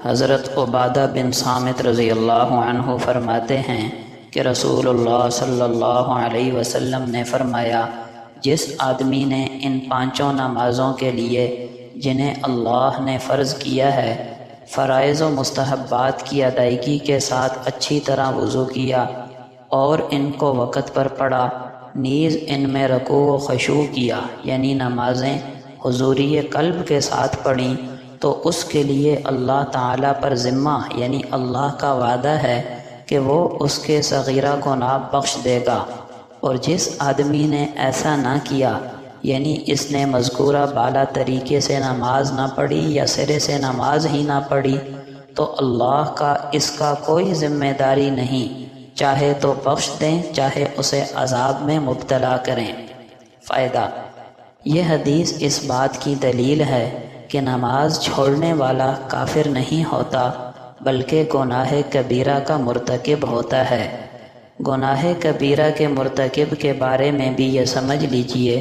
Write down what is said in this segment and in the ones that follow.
حضرت عبادہ بن صامت رضی اللہ عنہ فرماتے ہیں کہ رسول اللہ صلی اللہ علیہ وسلم نے فرمایا، جس آدمی نے ان پانچوں نمازوں کے لیے جنہیں اللہ نے فرض کیا ہے فرائض و مستحبات کی ادائیگی کے ساتھ اچھی طرح وضو کیا اور ان کو وقت پر پڑھا، نیز ان میں رکوع و خشوع کیا، یعنی نمازیں حضوری قلب کے ساتھ پڑھیں، تو اس کے لیے اللہ تعالیٰ پر ذمہ یعنی اللہ کا وعدہ ہے کہ وہ اس کے صغیرہ گناہ بخش دے گا۔ اور جس آدمی نے ایسا نہ کیا، یعنی اس نے مذکورہ بالا طریقے سے نماز نہ پڑھی یا سرے سے نماز ہی نہ پڑھی، تو اللہ کا اس کا کوئی ذمہ داری نہیں، چاہے تو بخش دیں چاہے اسے عذاب میں مبتلا کریں۔ فائدہ: یہ حدیث اس بات کی دلیل ہے کہ نماز چھوڑنے والا کافر نہیں ہوتا بلکہ گناہ کبیرہ کا مرتکب ہوتا ہے۔ گناہ کبیرہ کے مرتکب کے بارے میں بھی یہ سمجھ لیجئے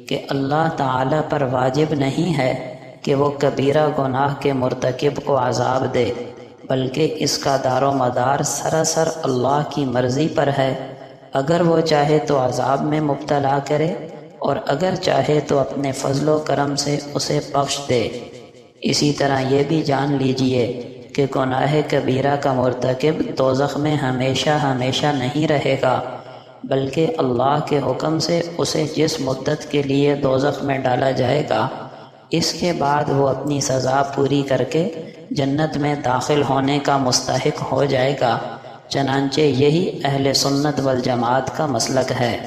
کہ اللہ تعالیٰ پر واجب نہیں ہے کہ وہ کبیرہ گناہ کے مرتکب کو عذاب دے، بلکہ اس کا دار و مدار سراسر اللہ کی مرضی پر ہے۔ اگر وہ چاہے تو عذاب میں مبتلا کرے اور اگر چاہے تو اپنے فضل و کرم سے اسے بخش دے۔ اسی طرح یہ بھی جان لیجئے کہ گناہ کبیرہ کا مرتکب دوزخ میں ہمیشہ ہمیشہ نہیں رہے گا، بلکہ اللہ کے حکم سے اسے جس مدت کے لیے دوزخ میں ڈالا جائے گا، اس کے بعد وہ اپنی سزا پوری کر کے جنت میں داخل ہونے کا مستحق ہو جائے گا۔ چنانچہ یہی اہل سنت والجماعت کا مسلک ہے۔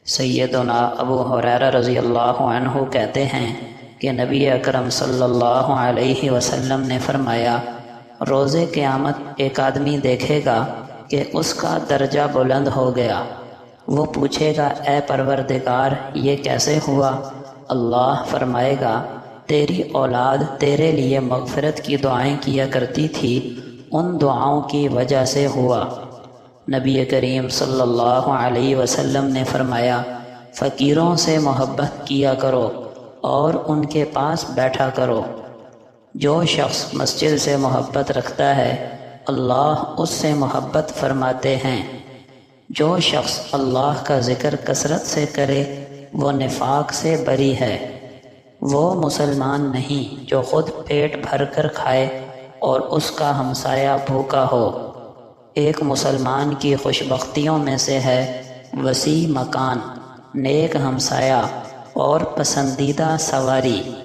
سیدنا ابو ہریرہ رضی اللہ عنہ کہتے ہیں کہ نبی اکرم صلی اللہ علیہ وسلم نے فرمایا، روز قیامت ایک آدمی دیکھے گا کہ اس کا درجہ بلند ہو گیا۔ وہ پوچھے گا، اے پروردگار، یہ کیسے ہوا؟ اللہ فرمائے گا، تیری اولاد تیرے لیے مغفرت کی دعائیں کیا کرتی تھی، ان دعاؤں کی وجہ سے ہوا۔ نبی کریم صلی اللہ علیہ وسلم نے فرمایا، فقیروں سے محبت کیا کرو اور ان کے پاس بیٹھا کرو۔ جو شخص مسجد سے محبت رکھتا ہے اللہ اس سے محبت فرماتے ہیں۔ جو شخص اللہ کا ذکر کثرت سے کرے وہ نفاق سے بری ہے۔ وہ مسلمان نہیں جو خود پیٹ بھر کر کھائے اور اس کا ہمسایہ بھوکا ہو۔ ایک مسلمان کی خوش بختیوں میں سے ہے وسیع مکان، نیک ہمسایہ اور پسندیدہ سواری۔